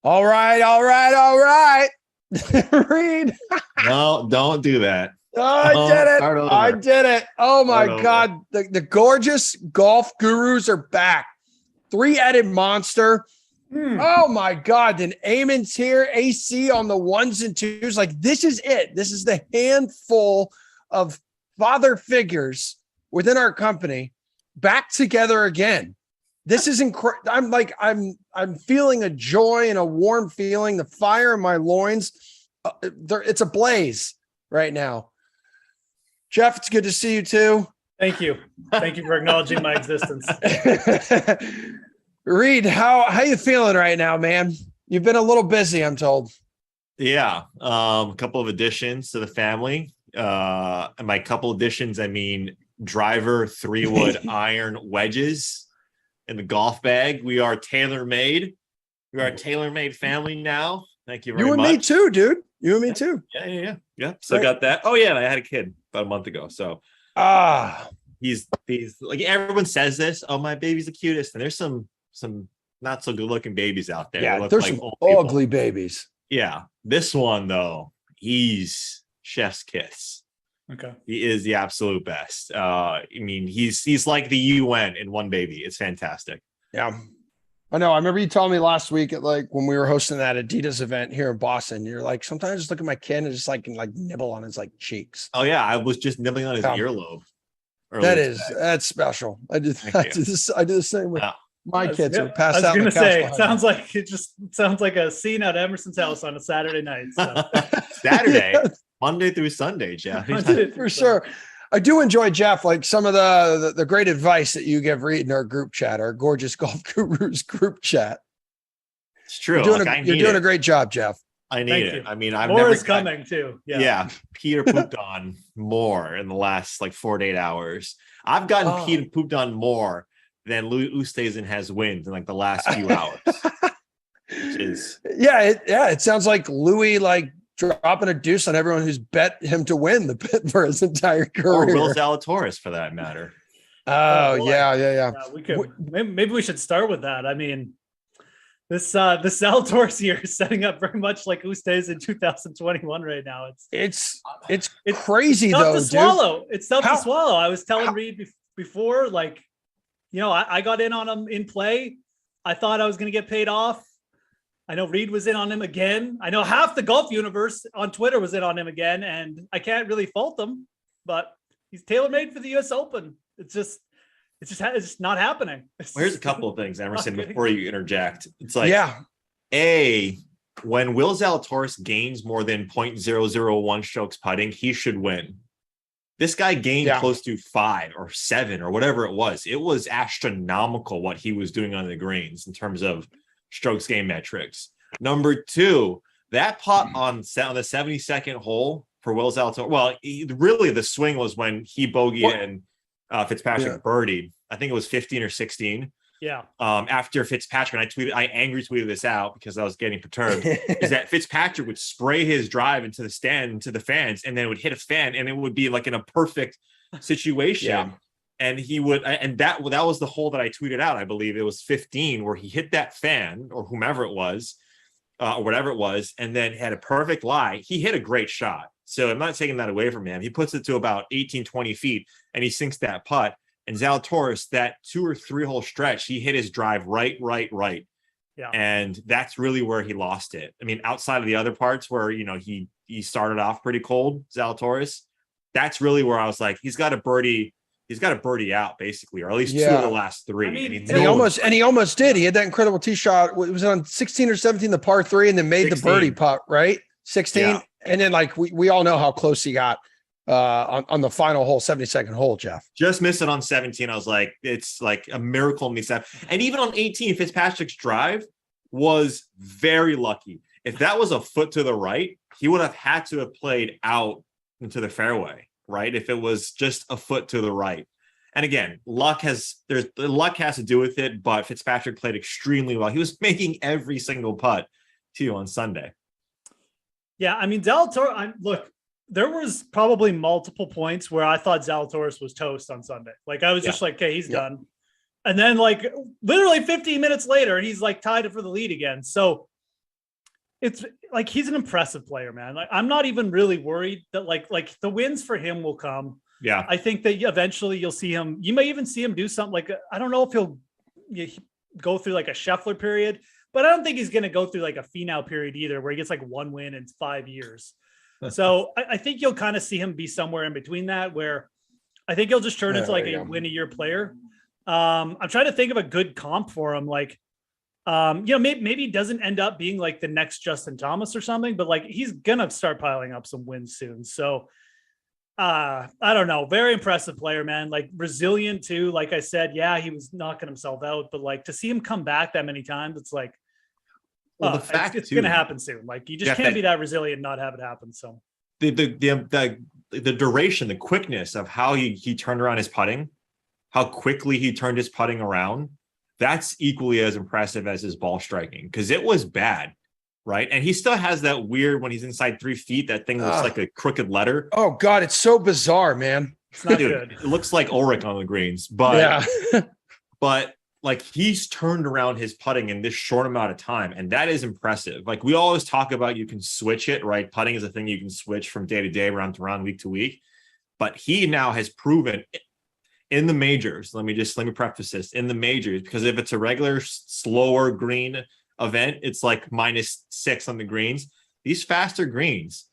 All right. Reed. No, don't do that. I did it. Oh my God. The gorgeous golf gurus are back. 3-headed monster. Oh my God. Then Eamon's here. AC on the ones and twos. Like, this is it. This is the handful of father figures within our company back together again. This is incredible. I'm feeling a joy and a warm feeling. The fire in my loins. It's ablaze right now. Geoff, it's good to see you too. Thank you. Thank you for acknowledging my existence. Reed, how you feeling right now, man? You've been a little busy, I'm told. Yeah. A couple of additions to the family. And by couple additions, I mean driver 3-wood iron wedges in the golf bag. We are tailor-made. We are a tailor-made family now. Thank you very much. You and me too, dude. You and me too. Yeah. So I got that. Oh yeah, and I had a kid about a month ago. So he's like, everyone says this. Oh, my baby's the cutest. And there's some not so good looking babies out there. Yeah, there's like some ugly babies. Yeah. This one though, he's chef's kiss. Okay. He is the absolute best. I mean, he's like the UN in one baby. It's fantastic. Yeah. I know. I remember you telling me last week at when we were hosting that Adidas event here in Boston, you're like, sometimes I just look at my kid and just nibble on his cheeks. Oh yeah. I was just nibbling on his earlobe. That's special. I do the same with my kids who passed out. I was going to say, it sounds like a scene at Emerson's house on a Saturday night. So. Saturday, Monday through Sunday, Geoff. For sure. I do enjoy, Geoff, some of the great advice that you give Reed in our group chat, our gorgeous golf gurus group chat. It's true. You're doing a great job, Geoff. I need it. I mean, more is coming too. Yeah. Peter pooped on more in the last 4 to 8 hours. I've gotten Peter pooped on more than Louis Oosthuizen has wins in the last few hours. Which is it sounds like Louis dropping a deuce on everyone who's bet him to win the bet for his entire career. Or Will Zalatoris, for that matter. Yeah. We could maybe we should start with that. I mean, this Zalatoris here is setting up very much like Oosthuizen in 2021 right now. It's crazy though, to swallow. It's tough to swallow. I was telling Reed before, I got in on him in play. I thought I was going to get paid off. I know Reed was in on him again. I know half the golf universe on Twitter was in on him again, and I can't really fault him, but he's tailor-made for the U.S. Open. It's just not happening. Here's a couple of things, Emerson, before you interject. It's when Will Zalatoris gains more than 0.001 strokes putting, he should win. This guy gained close to 5 or 7 or whatever it was. It was astronomical what he was doing on the greens in terms of strokes gain metrics. Number 2, that putt on the 72nd hole for Will Zalatoris. Well, really the swing was when he bogeyed and Fitzpatrick birdied. I think it was 15 or 16. Yeah. After Fitzpatrick, and I angry tweeted this out because I was getting perturbed, is that Fitzpatrick would spray his drive into the stand, into the fans, and then it would hit a fan, and it would be in a perfect situation. Yeah. And he would, and that was the hole that I tweeted out. I believe it was 15, where he hit that fan or whomever it was, or whatever it was, and then had a perfect lie. He hit a great shot. So I'm not taking that away from him. He puts it to about 18, 20 feet, and he sinks that putt. And Zalatoris, that 2 or 3 hole stretch, he hit his drive right. Yeah. And that's really where he lost it. I mean, outside of the other parts where, he started off pretty cold, Zalatoris, that's really where I was like, he's got a birdie out basically, or at least 2 of the last 3. And he almost did. He had that incredible tee shot. It was on 16 or 17, the par 3, and then made 16. The birdie putt, right? 16. Yeah. And then we all know how close he got on the final hole, 72nd hole, Geoff. Just missed it on 17. I was like, it's like a miracle in these. And even on 18, Fitzpatrick's drive was very lucky. If that was a foot to the right, he would have had to have played out into the fairway, right? If it was just a foot to the right. And again, luck has to do with it, but Fitzpatrick played extremely well. He was making every single putt too on Sunday. Yeah, I mean, look, there was probably multiple points where I thought Zalatoris was toast on Sunday. I was just like, okay, he's done. And then literally 15 minutes later, he's tied for the lead again. So it's like he's an impressive player, man. Like I'm not even really worried that like the wins for him will come. Yeah, I think that eventually you'll see him. You may even see him do something like I don't know if he'll go through like a Scheffler period, but I don't think he's going to go through like a Finau period either, where he gets like one win in 5 years. So I think you'll kind of see him be somewhere in between that, where I think he'll just turn into like a win-a-year player. I'm trying to think of a good comp for him, like. Maybe he doesn't end up being like the next Justin Thomas or something, but like he's gonna start piling up some wins soon. So I don't know. Very impressive player, man. Like resilient too. Like I said, yeah, he was knocking himself out, but like to see him come back that many times, it's like, the fact it's gonna happen soon. Like you just can't be that resilient and not have it happen. So the duration, the quickness of how he turned around his putting, how quickly he turned his putting around. That's equally as impressive as his ball striking, because it was bad, right? And he still has that weird, when he's inside 3 feet, that thing looks like a crooked letter. Oh God, it's so bizarre, man. It's not good. It looks like Ulrich on the greens, but but like he's turned around his putting in this short amount of time, and that is impressive. Like we always talk about, you can switch it, right? Putting is a thing you can switch from day to day, round to round, week to week. But he now has proven in the majors, let me preface this, in the majors, because if it's a regular slower green event, it's like -6 on the greens. These faster greens,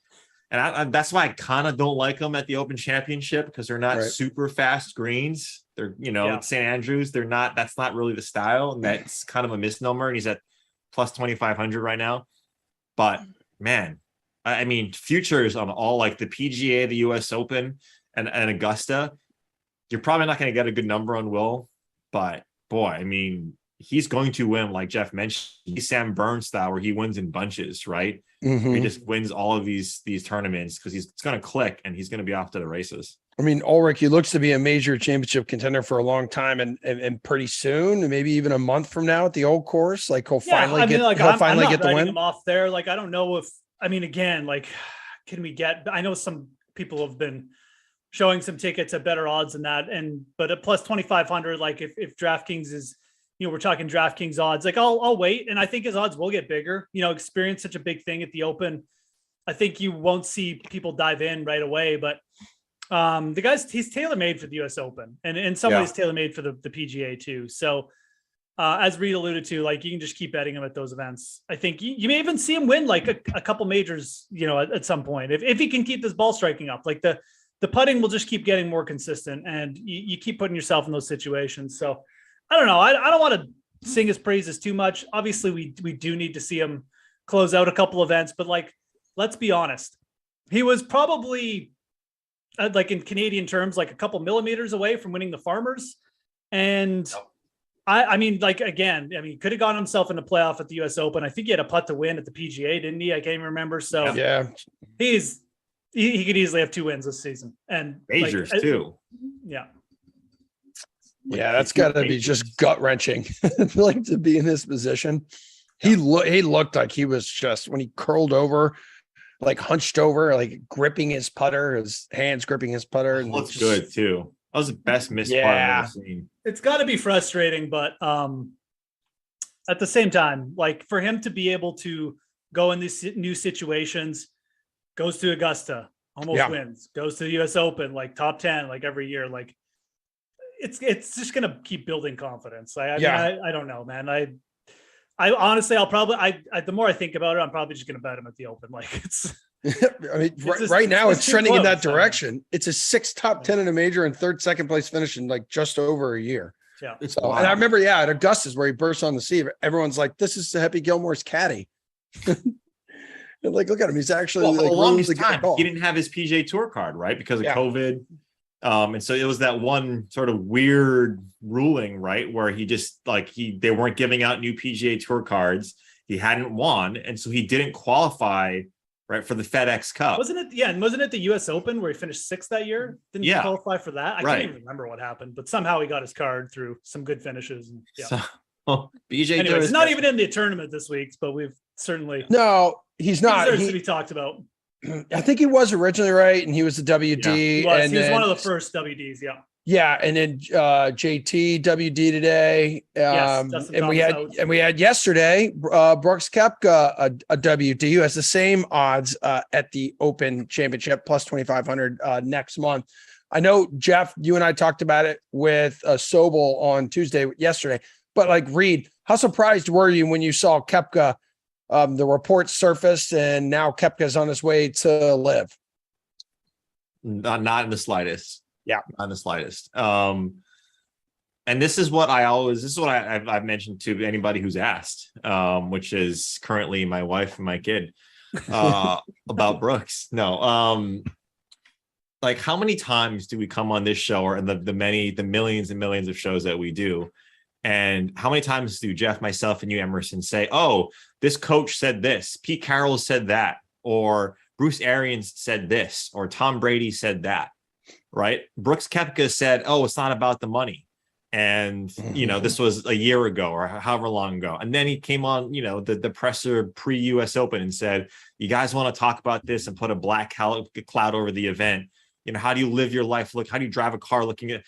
and that's why I kind of don't like them at the Open Championship, because they're not super fast greens. They're, St. Andrews, they're not, that's not really the style, and that's kind of a misnomer. And he's at plus 2,500 right now. But man, I mean, futures on all like the PGA, the US Open, and Augusta, you're probably not going to get a good number on Will, but boy, I mean, he's going to win, like Geoff mentioned. He's Sam Burns style, where he wins in bunches, right? Mm-hmm. He just wins all of these tournaments because it's going to click and he's going to be off to the races. I mean, Ulrich, he looks to be a major championship contender for a long time, and pretty soon, maybe even a month from now at the old course, like he'll finally get the win. Him off there. Like, I don't know if, I mean, again, like, can we get, I know some people have been showing some tickets at better odds than that. But at plus 2,500, like if DraftKings is, we're talking DraftKings odds, like I'll wait. And I think his odds will get bigger, experience such a big thing at the Open. I think you won't see people dive in right away, but the guy's, he's tailor-made for the US Open and somebody's tailor-made for the PGA too. So as Reed alluded to, like you can just keep betting him at those events. I think you may even see him win like a couple majors, at some point, if he can keep this ball striking up. Like the putting will just keep getting more consistent, and you keep putting yourself in those situations. So I don't know. I don't want to sing his praises too much. Obviously we do need to see him close out a couple events, but like, let's be honest. He was probably like in Canadian terms, like a couple millimeters away from winning the Farmers. And I mean, like, again, I mean, he could have gotten himself in a playoff at the US Open. I think he had a putt to win at the PGA, didn't he? I can't even remember. So he could easily have 2 wins this season, and majors too. Yeah. Yeah, that's got to be just gut wrenching, like to be in this position. He looked like he was just, when he curled over, like hunched over, like gripping his putter, his hands gripping his putter. And looks good too. That was the best missed putt I've ever seen. It's got to be frustrating, but at the same time, like for him to be able to go in these new situations, goes to Augusta, almost wins, goes to the US Open, like top 10, like every year, like it's just going to keep building confidence. I mean, I don't know, man. I honestly, I'll probably, the more I think about it, I'm probably just going to bet him at the Open. Like it's, I mean, right now it's trending in that direction. It's a 6 top 10 in a major and 3rd, 2nd place finish in like just over a year. Yeah. So, and I remember, at Augusta's where he burst on the sea, everyone's like, this is Happy Gilmore's caddy. And like, look at him. He's actually for the longest time, he didn't have his PGA Tour card, right? Because of COVID. And so it was that one sort of weird ruling, right? Where he just they weren't giving out new PGA Tour cards. He hadn't won. And so he didn't qualify, right, for the FedEx Cup. Wasn't it the US Open where he finished 6th that year? Didn't he qualify for that? I can't even remember what happened, but somehow he got his card through some good finishes. And, BJ anyway, it's not even in the tournament this week, but we've certainly he's not. He deserves to be talked about. I think he was originally right, and he was the WD. He was one of the first WDs. Yeah, and then JT WD today, and we had yesterday Brooks Koepka a WD, who has the same odds at the Open Championship plus 2,500 next month. I know, Geoff, you and I talked about it with Sobel on yesterday, but like, Reed, how surprised were you when you saw Koepka? The reports surfaced, and now Koepka's on his way to live. Not in the slightest. Yeah, not in the slightest. And this is what I've mentioned to anybody who's asked, which is currently my wife and my kid, about Brooks. No, like, how many times do we come on this show, or the millions and millions of shows that we do? And how many times do Geoff, myself, and you, Emerson, say, oh, this coach said this, Pete Carroll said that, or Bruce Arians said this, or Tom Brady said that, right? Brooks Koepka said, oh, it's not about the money. And, this was a year ago or however long ago. And then he came on, the presser pre-US Open and said, you guys want to talk about this and put a black cloud over the event. How do you live your life? How do you drive a car looking at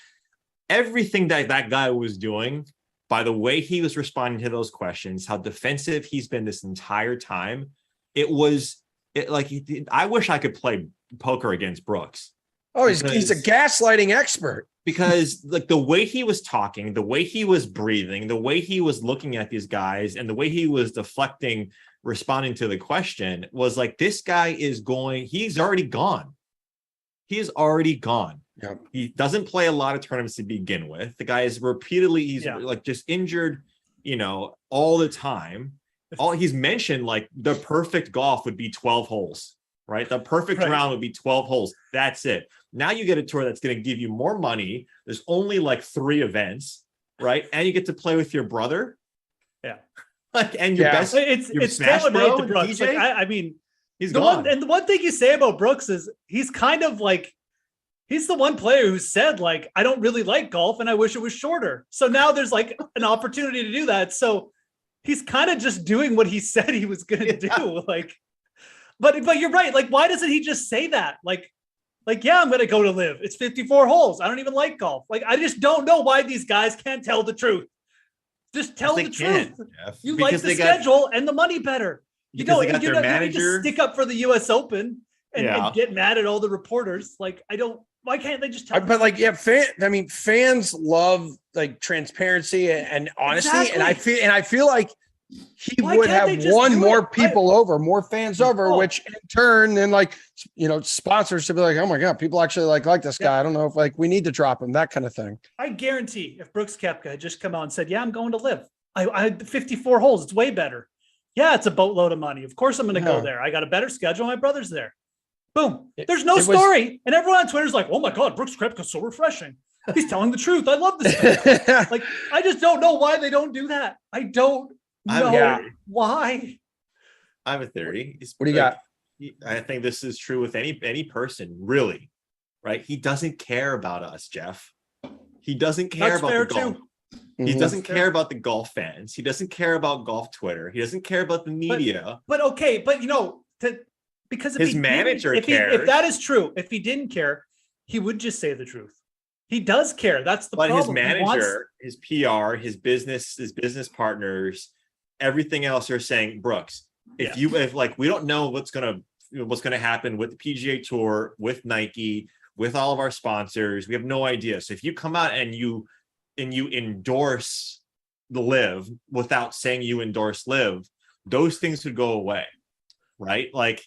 everything that guy was doing? By the way he was responding to those questions, how defensive he's been this entire time, I wish I could play poker against Brooks. Oh, he's a gaslighting expert. Because like the way he was talking, the way he was breathing, the way he was looking at these guys, and the way he was deflecting, responding to the question was like, this guy he's already gone. He is already gone. Yep. He doesn't play a lot of tournaments to begin with. The guy is he's like just injured, all the time. He's mentioned, like, the perfect golf would be 12 holes, right? The perfect round would be 12 holes. That's it. Now you get a tour that's going to give you more money. There's only like 3 events, right? And you get to play with your brother. Yeah. And your best. It's tailor-made to Brooks. Like, I mean, he's gone. The one thing you say about Brooks is he's kind of like, he's the one player who said, like, I don't really like golf and I wish it was shorter. So now there's like an opportunity to do that. So he's kind of just doing what he said he was going to do. Like, but you're right. Like, why doesn't he just say that? Like, yeah, I'm going to go to live. It's 54 holes. I don't even like golf. Like, I just don't know why these guys can't tell the truth. Just tell the truth. Jeff. You like the schedule and the money better. You don't need to stick up for the US Open and get mad at all the reporters. Like, why can't they just tell? But like, yeah, fans love like transparency and honesty. Exactly. And I feel like he would have won more people over, more fans over, which in turn, then like, sponsors should be like, oh my God, people actually like this guy. I don't know if like we need to drop him, that kind of thing. I guarantee if Brooks Koepka had just come out and said, yeah, I'm going to live. I had 54 holes. It's way better. Yeah, it's a boatload of money. Of course I'm going to go there. I got a better schedule. My brother's there. Boom. There's no story. And everyone on Twitter's like, oh my God, Brooks Koepka's so refreshing. He's telling the truth. I love this guy. Like, I just don't know why they don't do that. I don't know why. I have a theory. What do you got? I think this is true with any person, really, right? He doesn't care about us, Geoff. He doesn't care about the golf. He doesn't care about the golf fans. He doesn't care about golf Twitter. He doesn't care about the media. But because his manager cares. If that is true, if he didn't care, he would just say the truth. He does care. That's the problem. But his manager, his PR, his business partners, everything else are saying, Brooks, if we don't know what's gonna happen with the PGA Tour, with Nike, with all of our sponsors, we have no idea. So if you come out and you endorse the live without saying you endorse live, those things would go away, right? Like,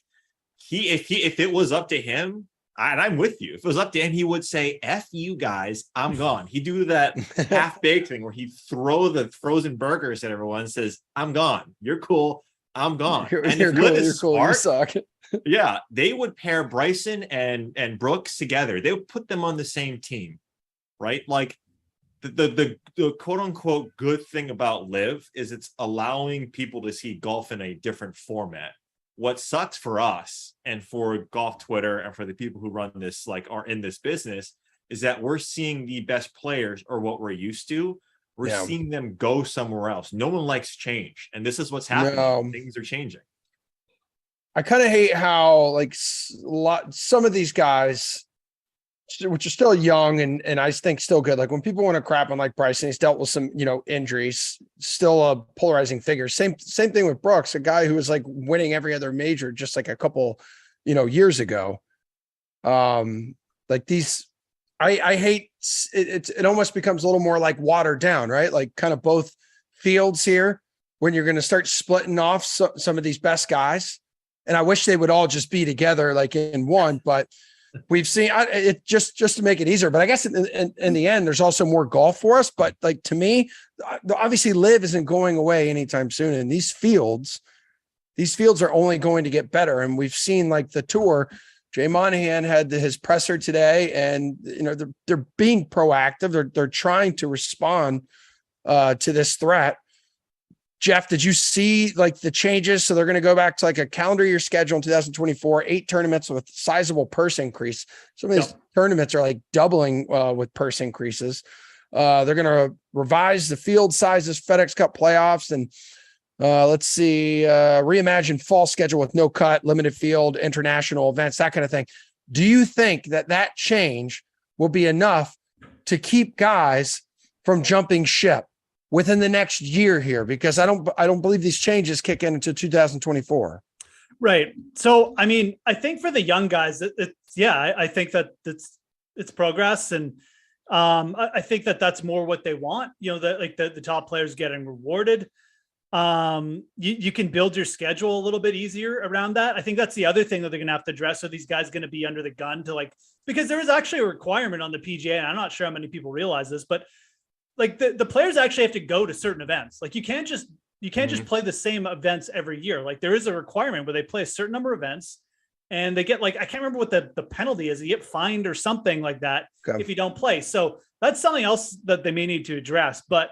if it was up to him, and I'm with you, if it was up to him, he would say, F you guys, I'm gone. He'd do that half-baked thing where he'd throw the frozen burgers at everyone and says, I'm gone. You're cool. I'm gone. You're cool. You suck. Yeah, they would pair Bryson and Brooks together. They would put them on the same team, right? Like, the quote unquote good thing about live is it's allowing people to see golf in a different format. What sucks for us and for golf Twitter and for the people who run this, like, are in this business, is that we're seeing the best players, or what we're used to. We're seeing them go somewhere else. No one likes change. And this is what's happening. No. Things are changing. I kind of hate how, like, some of these guys which is still young and I think still good. Like when people want to crap on like Bryson, he's dealt with some, injuries, still a polarizing figure. Same thing with Brooks, a guy who was like winning every other major just like a couple, years ago. Like these, I hate it almost becomes a little more like watered down, right? Like kind of both fields here when you're going to start splitting off some of these best guys. And I wish they would all just be together like in one, but we've seen it just to make it easier. But I guess in the end, there's also more golf for us. But like to me, obviously Live isn't going away anytime soon. And these fields are only going to get better. And we've seen like the tour, Jay Monahan had his presser today and, they're being proactive. They're trying to respond to this threat. Geoff, did you see like the changes? So they're going to go back to like a calendar year schedule in 2024, 8 tournaments with sizable purse increase. Some of these tournaments are like doubling with purse increases. They're going to revise the field sizes, FedEx Cup playoffs, and let's see, reimagine fall schedule with no cut, limited field, international events, that kind of thing. Do you think that change will be enough to keep guys from jumping ship within the next year here? Because I don't believe these changes kick in until 2024. Right. So, I mean, I think for the young guys, I think that it's progress. And I think that's more what they want, that like the top players getting rewarded. You can build your schedule a little bit easier around that. I think that's the other thing that they're going to have to address. Are these guys going to be under the gun to because there is actually a requirement on the PGA, and I'm not sure how many people realize this, but like the players actually have to go to certain events. Like you can't just play the same events every year. Like there is a requirement where they play a certain number of events and they get I can't remember what the penalty is. You get fined or something like that if you don't play. So that's something else that they may need to address. But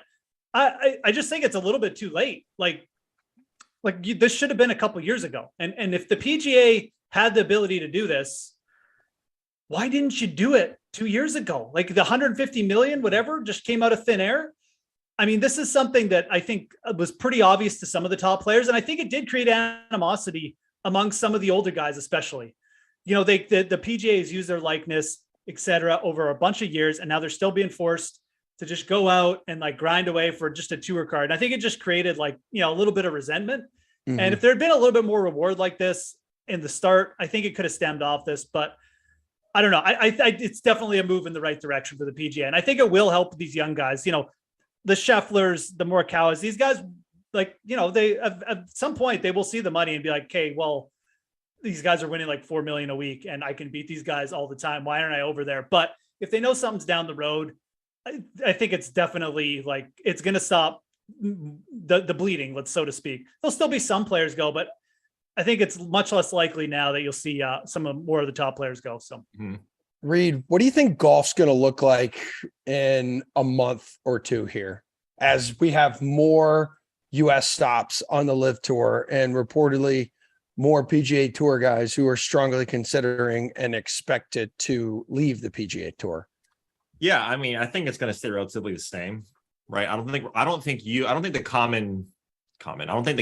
I just think it's a little bit too late. This should have been a couple years ago. And if the PGA had the ability to do this, why didn't you do it 2 years ago? Like the 150 million, whatever, just came out of thin air. I mean, this is something that I think was pretty obvious to some of the top players. And I think it did create animosity among some of the older guys, especially. The PGA has used their likeness, et cetera, over a bunch of years. And now they're still being forced to just go out and like grind away for just a tour card. And I think it just created a little bit of resentment. Mm-hmm. And if there had been a little bit more reward like this in the start, I think it could have stemmed off this, but I don't know. I it's definitely a move in the right direction for the PGA. And I think it will help these young guys, the Schefflers, the Morikawas, these guys, they at some point they will see the money and be like, okay, well, these guys are winning like 4 million a week and I can beat these guys all the time. Why aren't I over there? But if they know something's down the road, I think it's definitely it's going to stop the bleeding, so to speak. There'll still be some players go, but I think it's much less likely now that you'll see more of the top players go. So, Reed, what do you think golf's going to look like in a month or two here as we have more U.S. stops on the Live Tour and reportedly more PGA Tour guys who are strongly considering and expected to leave the PGA Tour? Yeah, I mean, I think it's going to stay relatively the same, right? I don't think the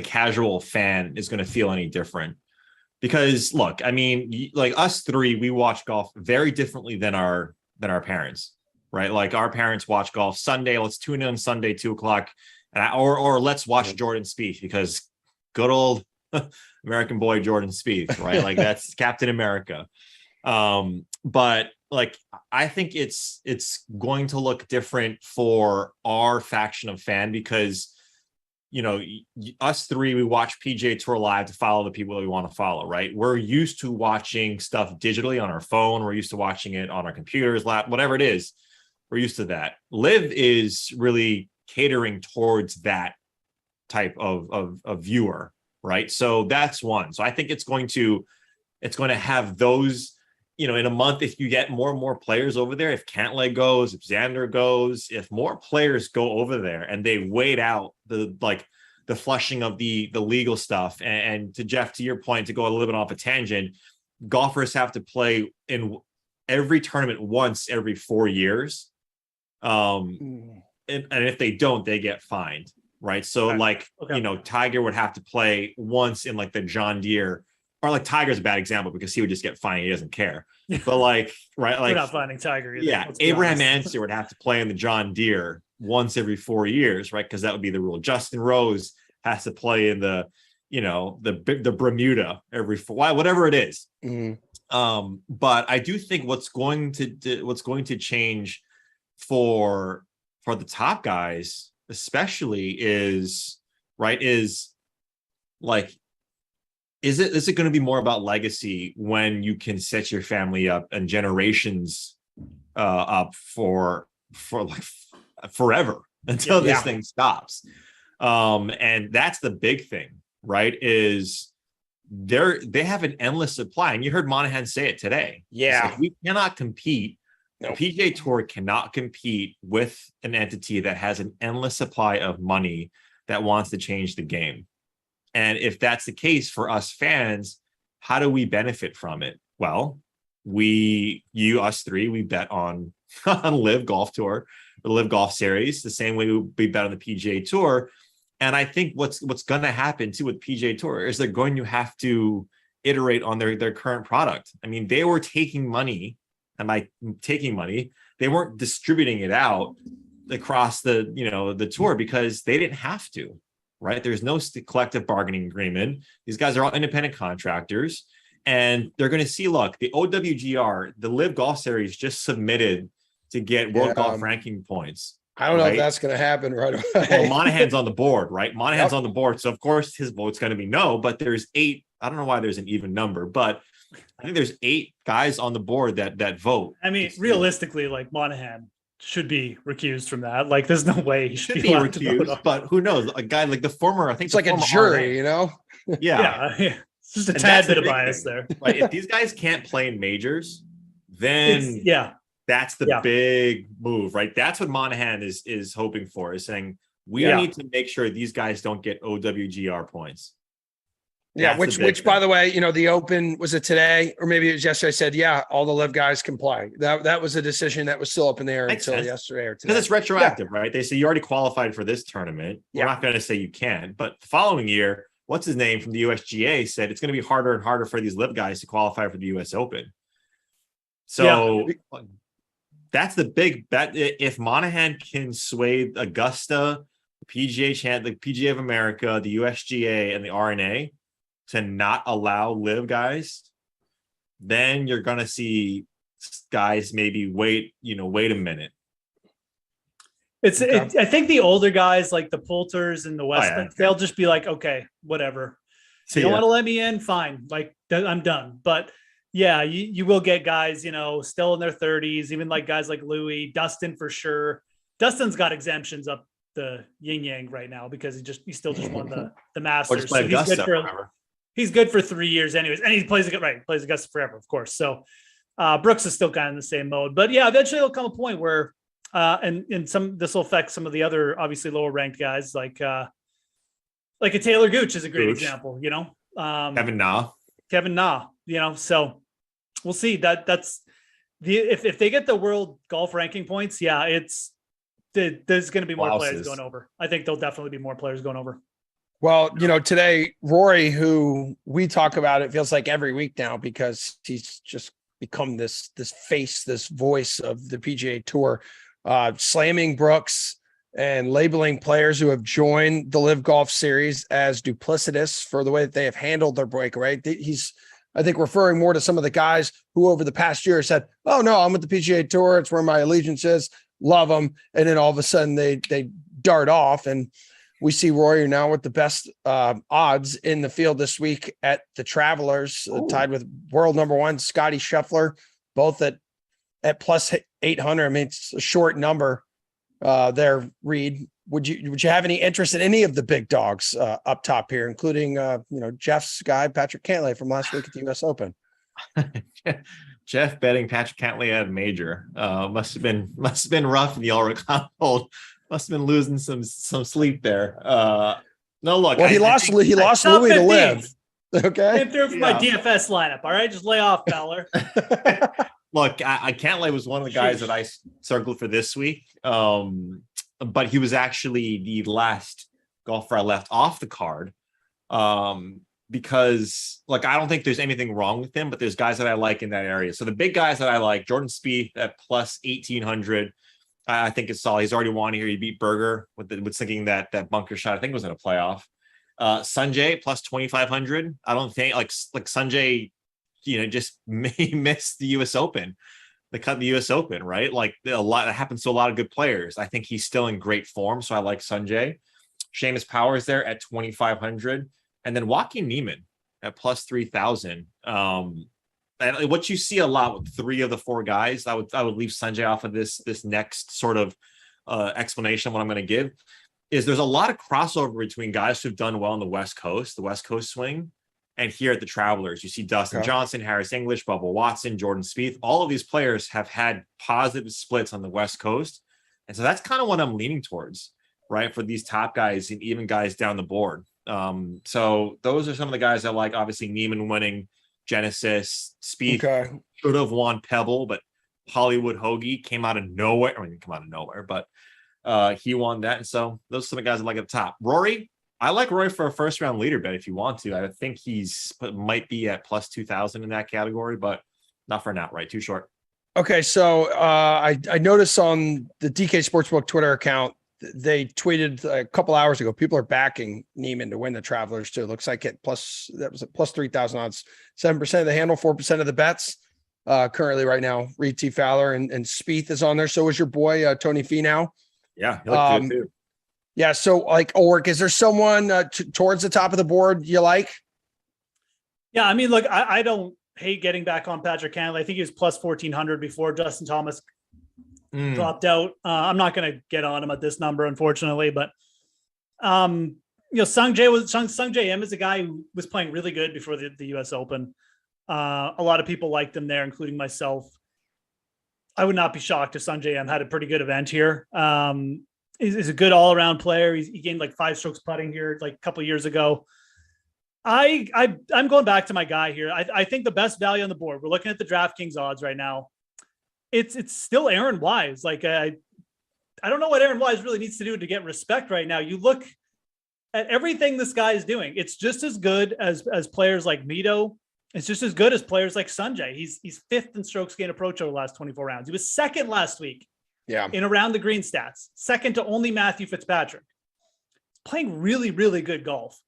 casual fan is going to feel any different because look, I mean, like us three, we watch golf very differently than our parents, right? Like our parents watch golf Sunday. Let's tune in on Sunday, 2:00 or let's watch Jordan Spieth because good old American boy, Jordan Spieth, right? Like that's Captain America. But like, I think it's going to look different for our faction of fan because, us three, we watch PGA Tour Live to follow the people that we want to follow, right? We're used to watching stuff digitally on our phone. We're used to watching it on our computers, whatever it is. We're used to that. Live is really catering towards that type of viewer, right? So that's one. So I think it's going to have those, in a month, if you get more and more players over there, if Cantlay goes, if Xander goes, if more players go over there and they wait out the flushing of the legal stuff. And to Geoff, to your point, to go a little bit off a tangent, golfers have to play in every tournament once every 4 years. And if they don't, they get fined. Right. So Tiger would have to play once in like the John Deere or like Tiger's a bad example because he would just get fined. He doesn't care. But like, right. Like, we're not finding Tiger either. Yeah. Abraham Ancer would have to play in the John Deere once every 4 years, right? Because that would be the rule. Justin Rose has to play in the, the Bermuda every whatever it is. Mm-hmm. But I do think what's going to change for the top guys, especially is like, is it going to be more about legacy when you can set your family up and generations up for like forever until this thing stops? And that's the big thing, right? Is they have an endless supply, and you heard Monahan say it today. Yeah, like, we cannot compete. Nope. The PGA Tour cannot compete with an entity that has an endless supply of money that wants to change the game. And if that's the case for us fans, how do we benefit from it? Well, us three, we bet on Live Golf Tour, the Live Golf Series, the same way we bet on the PGA Tour. And I think what's going to happen too with PGA Tour is they're going to have to iterate on their current product. I mean, they were taking money, and by taking money, they weren't distributing it out across the tour because they didn't have to. Right? There's no collective bargaining agreement. These guys are all independent contractors, and they're going to see, look, the OWGR, the Live Golf Series just submitted to get World Golf ranking points. I don't know if that's going to happen right away. Well, Monahan's on the board, right? Monahan's on the board. So of course his vote's going to be no, but there's 8. I don't know why there's an even number, but I think there's 8 guys on the board that vote. I mean, realistically, like Monahan should be recused from that. Like, there's no way he should be recused, but who knows? A guy like the former, I think it's like a jury, RA, Yeah. It's just a tad bit of bias there. Right? If these guys can't play in majors, then that's the big move, right? That's what Monahan is hoping for, is saying we need to make sure these guys don't get OWGR points. Yeah, which by the way, the Open, was it today or maybe it was yesterday? I said, all the Live guys can play. That was a decision that was still up in the air until yesterday or today. Because it's retroactive, right? They say you already qualified for this tournament. We're not going to say you can't, but the following year, what's his name from the USGA said it's going to be harder and harder for these Live guys to qualify for the US Open. So that's the big bet. If Monahan can sway Augusta, the PGA of America, the USGA, and the RNA to not allow Live guys, then you're going to see guys maybe wait a minute. I think the older guys like the Poulters and the Westmans, they'll just be like, okay, whatever. So you don't want to let me in? Fine. Like, I'm done. But yeah, you will get guys, still in their 30s, even like guys like Louis, Dustin for sure. Dustin's got exemptions up the yin yang right now because he still just won the Masters. So he's good for 3 years anyways. And he plays Augusta forever, of course. So Brooks is still kind of in the same mode, but yeah, eventually there'll come a point where, and this will affect some of the other obviously lower ranked guys like a Taylor Gooch is a great example, Kevin Na, so we'll see that's if they get the world golf ranking points, there's going to be more players going over. I think there'll definitely be more players going over. Well, today, Rory, who we talk about, it feels like every week now because he's just become this face, this voice of the PGA Tour, slamming Brooks and labeling players who have joined the Live Golf Series as duplicitous for the way that they have handled their break, right? He's, I think, referring more to some of the guys who over the past year said, oh, no, I'm with the PGA Tour. It's where my allegiance is. Love them. And then all of a sudden they dart off, and we see Rory now with the best odds in the field this week at the Travelers, tied with world number 1, Scotty Scheffler, both at plus 800. I mean, it's a short number there, Reed. Would you have any interest in any of the big dogs up top here, including Geoff's guy, Patrick Cantlay from last week at the US Open? Geoff betting Patrick Cantlay at a major must have been rough in the Ulrich household. Must have been losing some sleep there. No, look. Well, he lost Louis to Live. Okay. Came through for my DFS lineup. All right, just lay off, Fowler. Look, I Cantlay was one of the guys that I circled for this week. But he was actually the last golfer I left off the card because like I don't think there's anything wrong with him, but there's guys that I like in that area. So the big guys that I like, Jordan Spieth at plus 1,800. I think it's solid. He's already won here. He beat Berger with sinking that bunker shot. I think it was in a playoff. Sanjay plus 2,500. I don't think like Sanjay, just may miss the U.S. Open. They cut the U.S. Open, right? Like a lot that happens to a lot of good players. I think he's still in great form, so I like Sanjay. Seamus Power is there at 2,500, and then Joaquin Niemann at plus 3,000. And what you see a lot with 3 of the 4 guys, I would leave Sanjay off of this next sort of explanation of what I'm going to give, is there's a lot of crossover between guys who've done well on the West Coast swing, and here at the Travelers. You see Dustin Johnson, Harris English, Bubba Watson, Jordan Spieth. All of these players have had positive splits on the West Coast. And so that's kind of what I'm leaning towards, right, for these top guys and even guys down the board. So those are some of the guys I like. Obviously, Neiman winning Genesis. Spieth should have won Pebble, but Hollywood Hoagie came out of nowhere. I mean, come out of nowhere, but he won that. And so those are some of the guys I like at the top. Rory, I like Rory for a first round leader bet if you want to. I think might be at plus 2,000 in that category, but not for an outright, too short. Okay, so I noticed on the DK Sportsbook Twitter account, they tweeted a couple hours ago, people are backing Neiman to win the Travelers too. Looks like that was a plus 3,000 odds, 7% of the handle, 4% of the bets. Currently right now, Reed T. Fowler and Spieth is on there. So is your boy Tony Finau. Yeah, he looked good too. Yeah, so like Ulrich, is there someone towards the top of the board you like? Yeah, I mean, look, I don't hate getting back on Patrick Cantlay. I think he was plus 1,400 before Justin Thomas dropped out. I'm not going to get on him at this number, unfortunately, but Sung Jae Im is a guy who was playing really good before the U.S. Open. A lot of people liked him there, including myself. I would not be shocked if Sung Jae Im had a pretty good event here. He's a good all-around player. He gained like 5 strokes putting here like a couple of years ago. I'm going back to my guy here. I think the best value on the board, we're looking at the DraftKings odds right now. It's still Aaron Wise. Like I don't know what Aaron Wise really needs to do to get respect right now. You look at everything this guy is doing. It's just as good as players like Mito. It's just as good as players like Sanjay. He's 5th in strokes gained approach over the last 24 rounds. He was 2nd last week. Yeah. In around the green stats, 2nd to only Matthew Fitzpatrick. He's playing really, really good golf.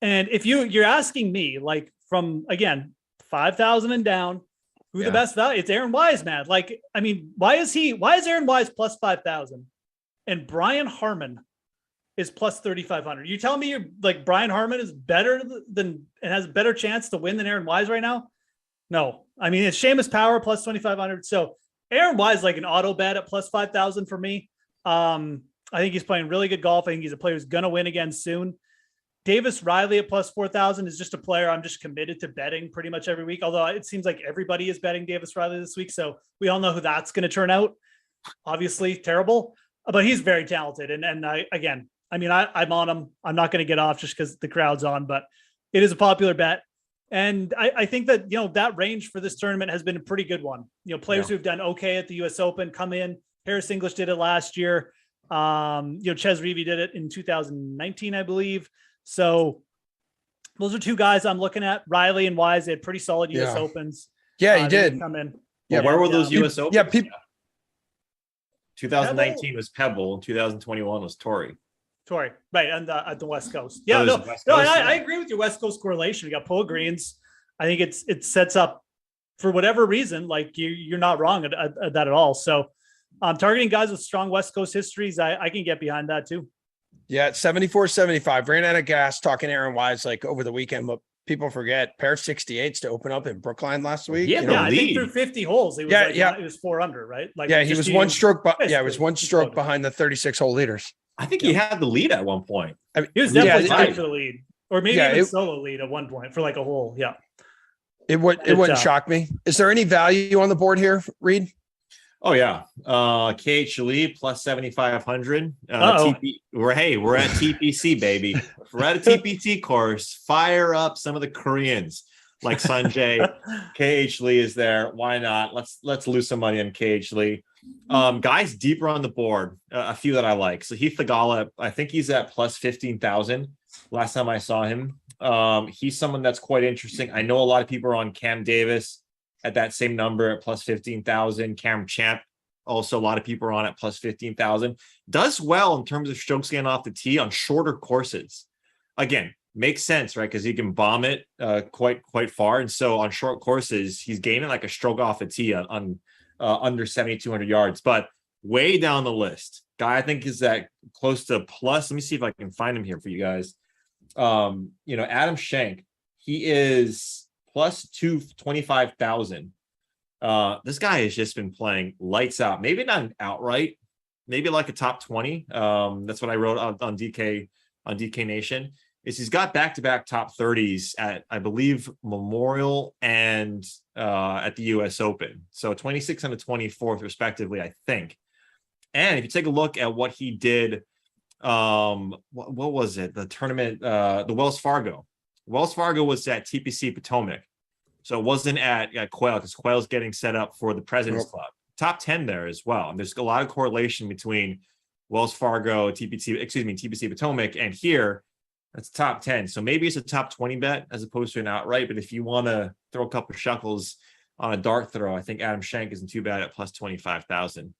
And if you're asking me, like from again 5,000 and down, who the best value? It's Aaron Wise, man. Like, I mean, why is Aaron Wise plus 5,000 and Brian Harmon is plus 3,500? You tell me you're like Brian Harmon is better than and has a better chance to win than Aaron Wise right now? No, I mean it's Seamus Power plus 2,500. So Aaron Wise like an auto bet at plus 5,000 for me. I think he's playing really good golf. I think he's a player who's going to win again soon. Davis Riley at plus 4,000 is just a player I'm just committed to betting pretty much every week. Although it seems like everybody is betting Davis Riley this week. So we all know who that's going to turn out. Obviously terrible, but he's very talented. And I'm on him. I'm not going to get off just because the crowd's on, but it is a popular bet. And I think that, that range for this tournament has been a pretty good one. Players who've done okay at the U.S. Open come in. Harris English did it last year. Ches Reavie did it in 2019, I believe. So those are 2 guys I'm looking at. Riley and Wise, they had pretty solid U.S. Opens. Yeah, he did. Come in. Yeah, where were those U.S. Opens? Yeah, 2019 was Pebble, and 2021 was Torrey. Right, and at the West Coast. Yeah, I agree with your West Coast correlation. We got Paul Greens. I think it sets up for whatever reason. Like you're not wrong at that at all. So, targeting guys with strong West Coast histories, I can get behind that too. Yeah, 74-75. Ran out of gas talking Aaron Wise like over the weekend, but people forget pair of 68s to open up in Brookline last week. Yeah, I think through 50 holes, it was it was 4 under, right? Like he was 1 stroke. It was 1 stroke behind the 36 hole leaders. I think he had the lead at one point. I mean, he was definitely tied for the lead, or maybe even solo lead at one point for like a hole. Yeah, it wouldn't shock me. Is there any value on the board here, Reed? Oh yeah, KH Lee plus 7,500. We're at TPC baby. We're at a TPC course. Fire up some of the Koreans like Sanjay. KH Lee is there. Why not? Let's lose some money on KH Lee. Guys deeper on the board, a few that I like. So Heath Theegala, I think he's at plus 15,000. Last time I saw him, He's someone that's quite interesting. I know a lot of people are on Cam Davis at that same number at plus 15,000. Cam Champ, also a lot of people are on at plus 15,000. Does well in terms of strokes gained off the tee on shorter courses. Again, makes sense, right? Because he can bomb it quite far. And so on short courses, he's gaining like a stroke off the tee on under 7,200 yards. But way down the list, guy I think is that close to plus. Let me see if I can find him here for you guys. Adam Schenk, he is plus 225,000. This guy has just been playing lights out. Maybe not an outright, maybe like a top 20. That's what I wrote on DK Nation. Is he's got back-to-back top 30s at, I believe, Memorial and at the US Open. So 26th and the 24th, respectively, I think. And if you take a look at what he did, what was it? The tournament, the Wells Fargo. Wells Fargo was at TPC Potomac. So it wasn't at Quail, because Quail's getting set up for the President's Club. Top 10 there as well. And there's a lot of correlation between Wells Fargo, TPC Potomac, and here. That's top 10. So maybe it's a top 20 bet as opposed to an outright. But if you want to throw a couple of shekels on a dart throw, I think Adam Schenk isn't too bad at plus 25,000.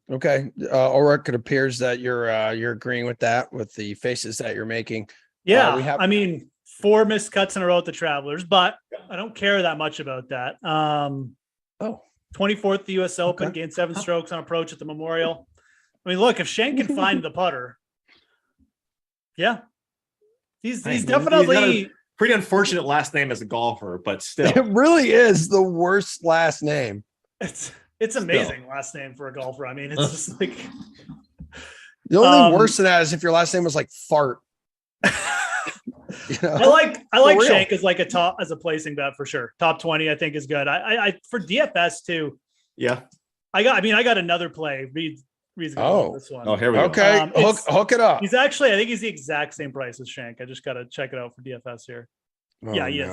Okay. Ulrich, it appears that you're agreeing with that, with the faces that you're making. Yeah. 4 missed cuts in a row at the Travelers, but I don't care that much about that. 24th, the US Open, gained 7 strokes on approach at the Memorial. I mean, look, if Schenk can find the putter, yeah, he's definitely he's pretty unfortunate last name as a golfer, but still, it really is the worst last name. It's amazing last name for a golfer. I mean, it's just like the only thing worse than that is if your last name was like Fart. I like Schenk as like as a placing bet for sure. Top 20, I think, is good. I for DFS too. Yeah, I got another play. Reed's going this one. Oh, here we go. Okay, hook it up. I think he's the exact same price as Schenk. I just got to check it out for DFS here. He is.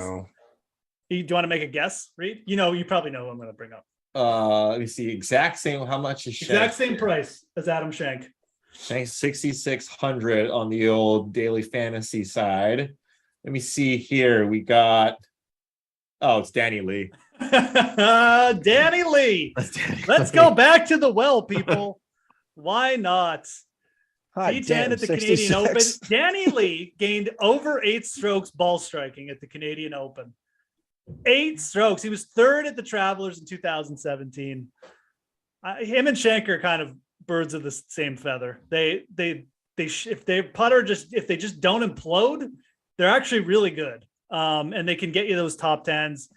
Do you want to make a guess, Reed? You probably know who I'm going to bring up. Let me see. Exact same. How much is Schenk? Exact same price as Adam Schenk. Schenk 6,600 on the old daily fantasy side. Let me see here. We got. Oh, it's Danny Lee. Danny Lee. Let's go back to the well, people. Why not? T10 at the 66. Canadian Open. Danny Lee gained over 8 strokes ball striking at the Canadian Open. 8 strokes. He was 3rd at the Travelers in 2017. Him and Schenk are kind of birds of the same feather. If they just don't implode, they're actually really good. And they can get you those top 10s.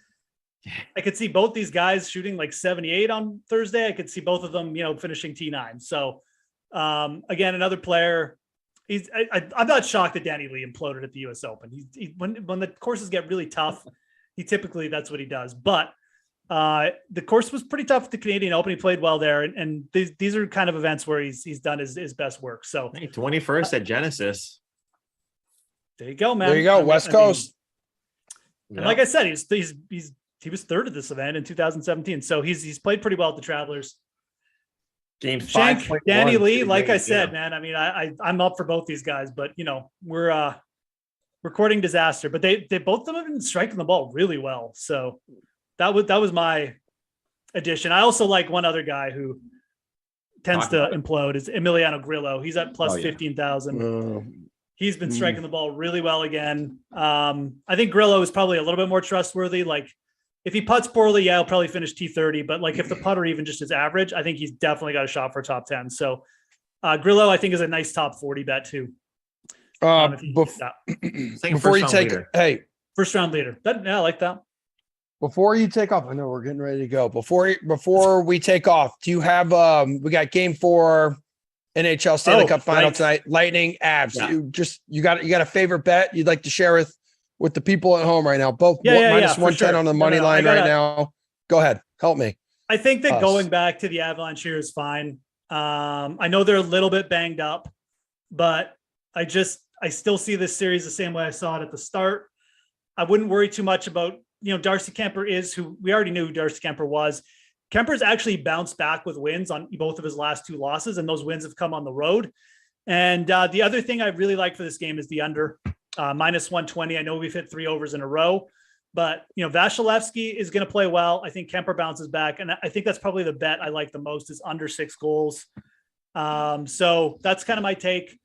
I could see both these guys shooting like 78 on Thursday. I could see both of them, finishing T9. So again, another player. I'm not shocked that Danny Lee imploded at the US Open. When the courses get really tough, that's what he does. But the course was pretty tough at the Canadian Open. He played well there. And these are kind of events where he's done his best work. So 21st at Genesis. There you go, man. There you go. West Coast. And like I said, he was 3rd at this event in 2017. So he's played pretty well at the Travelers. Game 5. Danny Lee, like I said, man, I mean, I'm up for both these guys, but we're recording disaster, but they both of them have been striking the ball really well. So that was my addition. I also like one other guy who tends to implode is Emiliano Grillo. He's at plus 15,000. He's been striking the ball really well again. I think Grillo is probably a little bit more trustworthy. Like if he putts poorly, he'll probably finish T30. But like if the putter even just is average, I think he's definitely got a shot for top 10. So Grillo, I think, is a nice top 40 bet too. Before you take it, first round leader. I like that. Before you take off, I know we're getting ready to go. Before we take off, do you have we got game 4 NHL Stanley Cup final tonight, Lightning Avs. Yeah. You got a favorite bet you'd like to share with the people at home right now? Both minus 110 on the money line right now. Go ahead, help me. I think that going back to the Avalanche here is fine. I know they're a little bit banged up, but I still see this series the same way I saw it at the start. I wouldn't worry too much about, Darcy Kemper is who we already knew who Darcy Kemper was. Kemper's actually bounced back with wins on both of his last 2 losses, and those wins have come on the road. And the other thing I really like for this game is the under minus 120. I know we've hit 3 overs in a row, but Vasilevsky is going to play well. I think Kemper bounces back, and I think that's probably the bet I like the most is under 6 goals. So that's kind of my take.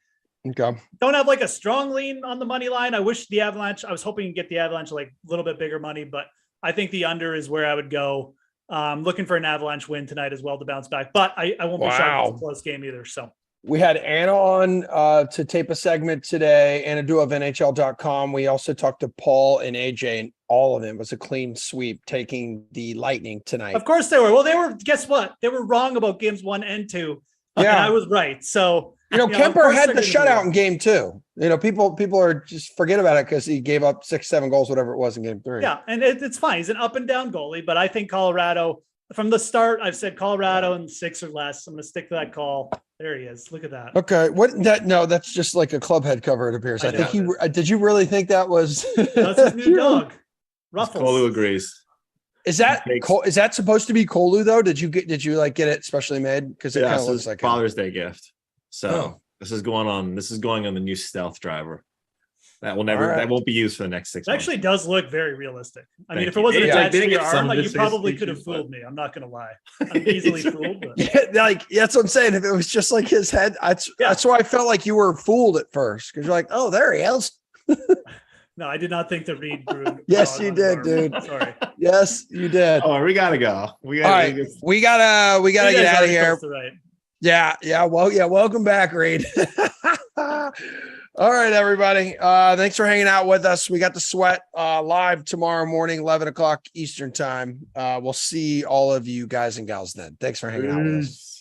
Okay. Don't have like a strong lean on the money line. I wish the Avalanche, I was hoping to get the Avalanche like a little bit bigger money, but I think the under is where I would go. Looking for an Avalanche win tonight as well to bounce back, but I won't be shocked if it's a close game either. So we had Anna on to tape a segment today, Anna Dua of NHL.com. We also talked to Paul and AJ, and all of them was a clean sweep taking the Lightning tonight. Of course they were. Well, guess what? They were wrong about games 1 and 2. Yeah, and I was right. So Kemper had the shutout in game 2. People are just forget about it because he gave up 6-7 goals, whatever it was in game 3. Yeah, and it's fine. He's an up and down goalie, but I think Colorado from the start. I've said Colorado and 6 or less. I'm going to stick to that call. There he is. Look at that. Okay, that's just like a club head cover. It appears. I think did you really think that was? That's his new dog. Ruffles. Kolu agrees. Is that supposed to be Kolu though? Did you get it specially made? Because it kind of looks like Father's Day gift. So this is going on the new stealth driver. That won't be used for the next 6 months. It actually does look very realistic. I mean, if it wasn't attached to your arm, you probably could have fooled me. I'm not going to lie. I'm easily fooled. But. That's what I'm saying. If it was just like his head, that's why I felt like you were fooled at first. Because you're like, oh, there he is. No, I did not think the Reed grew. Yes, you did, dude. Sorry. Yes, you did. Oh, we gotta go. We gotta get out of here. Yeah. Welcome back, Reed. All right, everybody. Thanks for hanging out with us. We got the Sweat live tomorrow morning, 11 o'clock Eastern time. We'll see all of you guys and gals then. Thanks for hanging out with us.